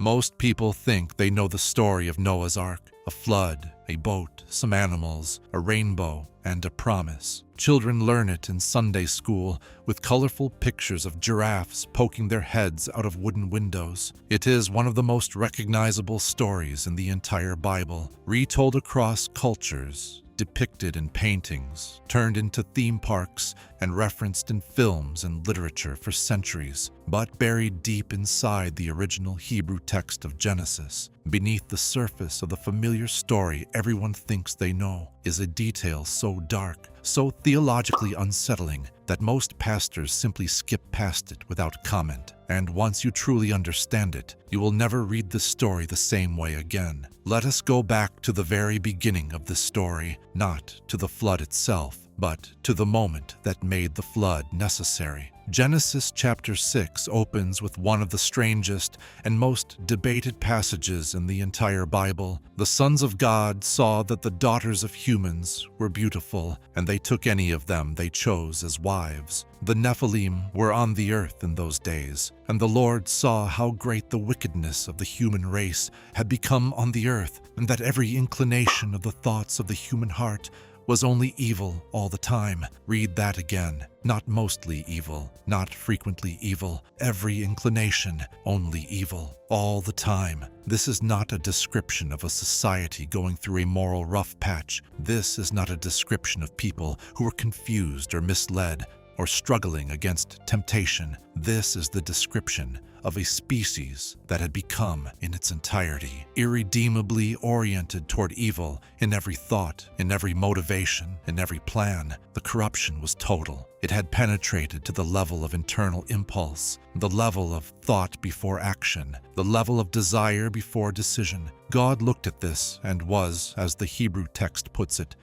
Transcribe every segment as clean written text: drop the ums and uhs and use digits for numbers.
Most people think they know the story of Noah's Ark, a flood, a boat, some animals, a rainbow, and a promise. Children learn it in Sunday school with colorful pictures of giraffes poking their heads out of wooden windows. It is one of the most recognizable stories in the entire Bible, retold across cultures, depicted in paintings, turned into theme parks, and referenced in films and literature for centuries, but buried deep inside the original Hebrew text of Genesis. Beneath the surface of the familiar story everyone thinks they know is a detail so dark, so theologically unsettling, that most pastors simply skip past it without comment. And once you truly understand it, you will never read the story the same way again. Let us go back to the very beginning of the story, not to the flood itself, but to the moment that made the flood necessary. Genesis chapter 6 opens with one of the strangest and most debated passages in the entire Bible. The sons of God saw that the daughters of humans were beautiful, and they took any of them they chose as wives. The Nephilim were on the earth in those days, and the Lord saw how great the wickedness of the human race had become on the earth, and that every inclination of the thoughts of the human heart was only evil all the time. Read that again. Not mostly evil, not frequently evil, every inclination, only evil, all the time. This is not a description of a society going through a moral rough patch. This is not a description of people who were confused or misled or struggling against temptation. This is the description of a species that had become, in its entirety, irredeemably oriented toward evil in every thought, in every motivation, in every plan. The corruption was total. It had penetrated to the level of internal impulse, the level of thought before action, the level of desire before decision. God looked at this and was, as the Hebrew text puts it,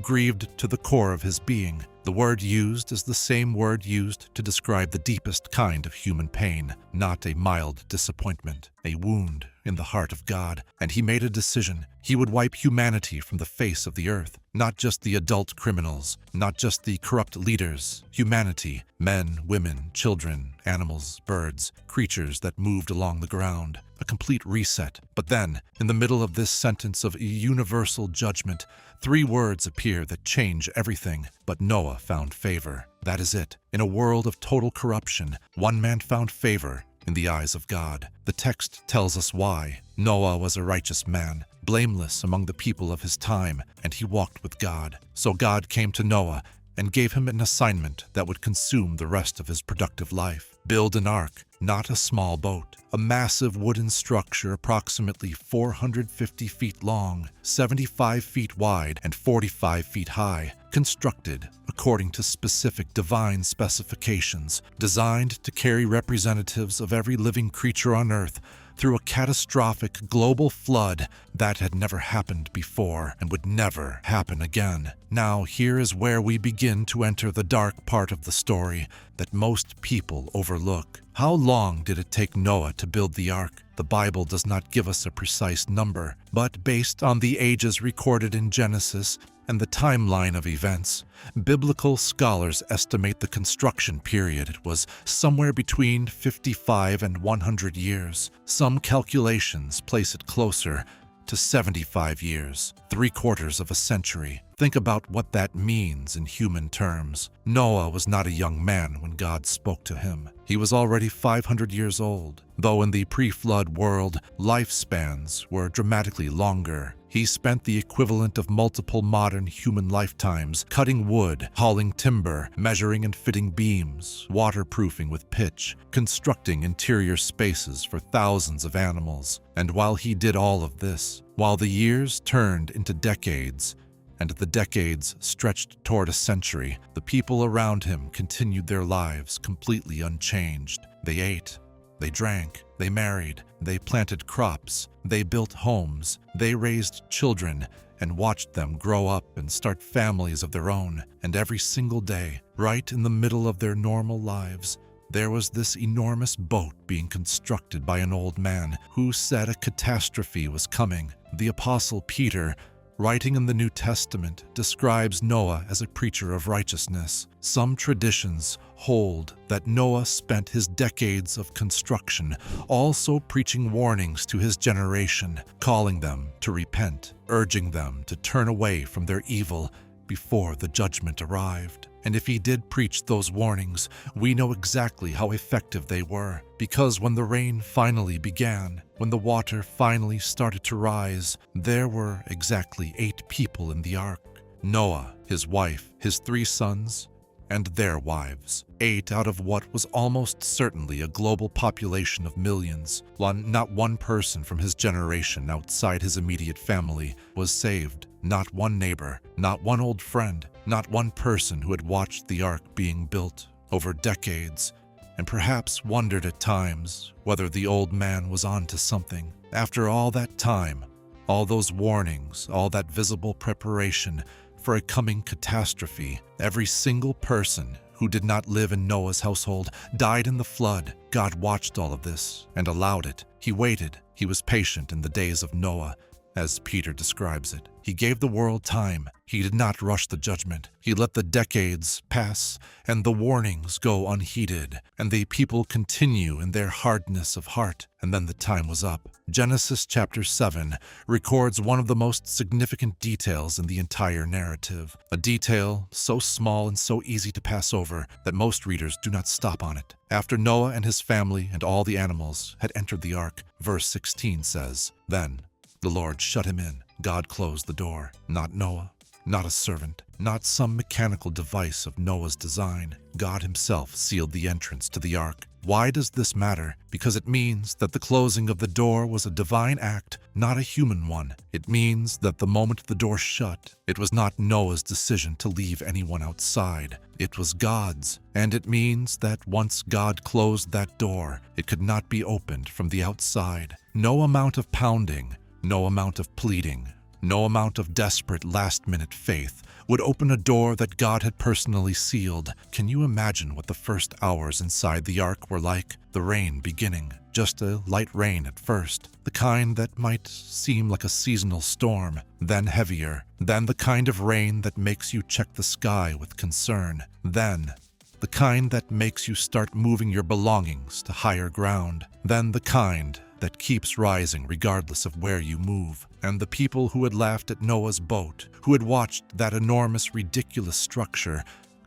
grieved to the core of his being. The word used is the same word used to describe the deepest kind of human pain, not a mild disappointment, a wound in the heart of God. And he made a decision. He would wipe humanity from the face of the earth, not just the adult criminals, not just the corrupt leaders. Humanity, men, women, children, animals, birds, creatures that moved along the ground. A complete reset. But then, in the middle of this sentence of universal judgment, 3 words appear that change everything. But Noah found favor. That is it. In a world of total corruption, one man found favor in the eyes of God. The text tells us why. Noah was a righteous man, blameless among the people of his time, and he walked with God. So God came to Noah and gave him an assignment that would consume the rest of his productive life. Build an ark, not a small boat. A massive wooden structure approximately 450 feet long, 75 feet wide, and 45 feet high, constructed according to specific divine specifications, designed to carry representatives of every living creature on earth through a catastrophic global flood that had never happened before and would never happen again. Now, here is where we begin to enter the dark part of the story that most people overlook. How long did it take Noah to build the ark? The Bible does not give us a precise number, but based on the ages recorded in Genesis and the timeline of events, biblical scholars estimate the construction period was somewhere between 55 and 100 years. Some calculations place it closer to 75 years, 3/4 of a century. Think about what that means in human terms. Noah was not a young man when God spoke to him. He was already 500 years old, though in the pre-flood world, lifespans were dramatically longer. He spent the equivalent of multiple modern human lifetimes cutting wood, hauling timber, measuring and fitting beams, waterproofing with pitch, constructing interior spaces for thousands of animals. And while he did all of this, while the years turned into decades, and the decades stretched toward a century, the people around him continued their lives completely unchanged. They ate, they drank, they married, they planted crops, they built homes, they raised children, and watched them grow up and start families of their own. And every single day, right in the middle of their normal lives, there was this enormous boat being constructed by an old man who said a catastrophe was coming. The Apostle Peter, writing in the New Testament, describes Noah as a preacher of righteousness. Some traditions hold that Noah spent his decades of construction also preaching warnings to his generation, calling them to repent, urging them to turn away from their evil before the judgment arrived. And if he did preach those warnings, we know exactly how effective they were, because when the rain finally began, when the water finally started to rise, there were exactly 8 people in the ark: Noah, his wife, his 3 sons, and their wives. 8 out of what was almost certainly a global population of millions. Not one person from his generation outside his immediate family was saved. Not one neighbor, not one old friend, not one person who had watched the ark being built over decades and perhaps wondered at times whether the old man was onto something. After all that time, all those warnings, all that visible preparation for a coming catastrophe, every single person who did not live in Noah's household died in the flood. God watched all of this and allowed it. He waited. He was patient in the days of Noah, as Peter describes it. He gave the world time. He did not rush the judgment. He let the decades pass and the warnings go unheeded, and the people continue in their hardness of heart, and then the time was up. Genesis chapter 7 records one of the most significant details in the entire narrative, a detail so small and so easy to pass over that most readers do not stop on it. After Noah and his family and all the animals had entered the ark, verse 16 says, "Then the Lord shut him in." God closed the door. Not Noah, not a servant, not some mechanical device of Noah's design. God himself sealed the entrance to the ark. Why does this matter? Because it means that the closing of the door was a divine act, not a human one. It means that the moment the door shut, it was not Noah's decision to leave anyone outside. It was God's. And it means that once God closed that door, it could not be opened from the outside. No amount of pounding, no amount of pleading, no amount of desperate last-minute faith would open a door that God had personally sealed. Can you imagine what the first hours inside the ark were like? The rain beginning, just a light rain at first, the kind that might seem like a seasonal storm, then heavier, then the kind of rain that makes you check the sky with concern, then the kind that makes you start moving your belongings to higher ground, then the kind that keeps rising regardless of where you move. And the people who had laughed at Noah's boat, who had watched that enormous, ridiculous structure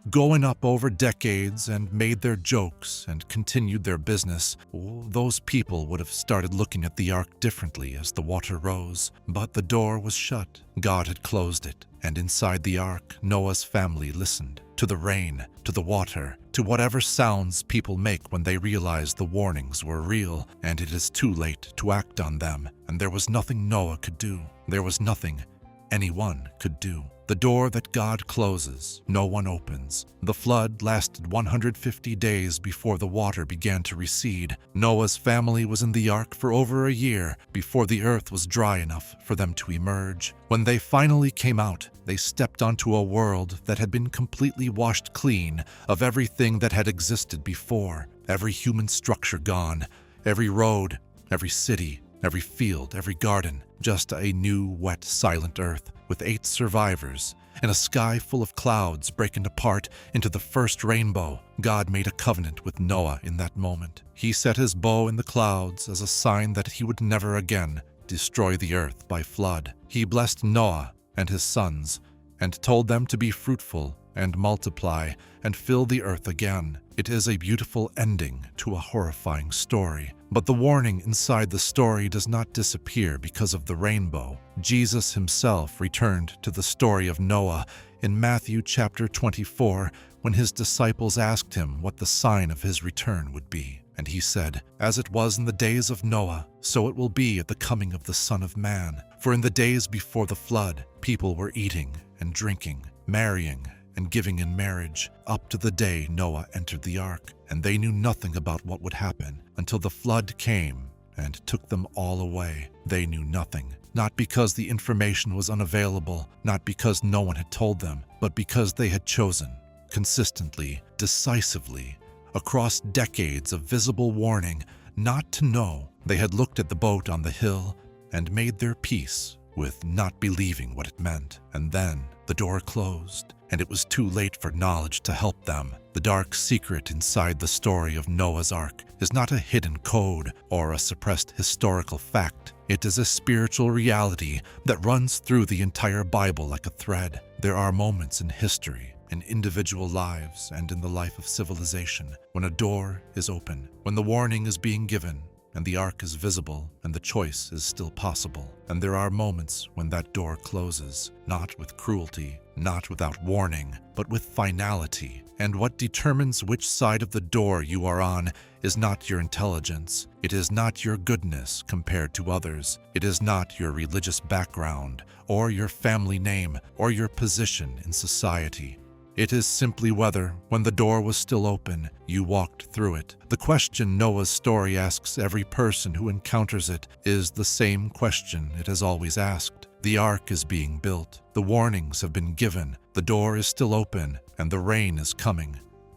going up over decades and made their jokes and continued their business, those people would have started looking at the ark differently as the water rose. But the door was shut. God had closed it. And inside the ark, Noah's family listened to the rain, to the water, to whatever sounds people make when they realize the warnings were real, and it is too late to act on them. And there was nothing Noah could do. There was nothing anyone could do. The door that God closes, no one opens. The flood lasted 150 days before the water began to recede. Noah's family was in the ark for over a year before the earth was dry enough for them to emerge. When they finally came out, they stepped onto a world that had been completely washed clean of everything that had existed before. Every human structure gone, every road, every city, every field, every garden. Just a new, wet, silent earth with 8 survivors and a sky full of clouds breaking apart into the first rainbow. God made a covenant with Noah in that moment. He set his bow in the clouds as a sign that he would never again destroy the earth by flood. He blessed Noah and his sons and told them to be fruitful and multiply and fill the earth again. It is a beautiful ending to a horrifying story. But the warning inside the story does not disappear because of the rainbow. Jesus himself returned to the story of Noah in Matthew chapter 24 when his disciples asked him what the sign of his return would be. And he said, "As it was in the days of Noah, so it will be at the coming of the Son of Man. For in the days before the flood, people were eating and drinking, marrying and giving in marriage, up to the day Noah entered the ark. And they knew nothing about what would happen until the flood came and took them all away. They knew nothing, not because the information was unavailable, not because no one had told them, but because they had chosen, consistently, decisively, across decades of visible warning, not to know. They had looked at the boat on the hill and made their peace with not believing what it meant. And then The door closed, and it was too late for knowledge to help them. The dark secret inside the story of Noah's Ark is not a hidden code or a suppressed historical fact. It is a spiritual reality that runs through the entire Bible like a thread. There are moments in history, in individual lives, and in the life of civilization when a door is open, when the warning is being given, and the ark is visible, and the choice is still possible. And there are moments when that door closes, not with cruelty, not without warning, but with finality. And what determines which side of the door you are on is not your intelligence. It is not your goodness compared to others. It is not your religious background, or your family name, or your position in society. It is simply whether, when the door was still open, you walked through it. The question Noah's story asks every person who encounters it is the same question it has always asked. The ark is being built. The warnings have been given. The door is still open, and the rain is coming.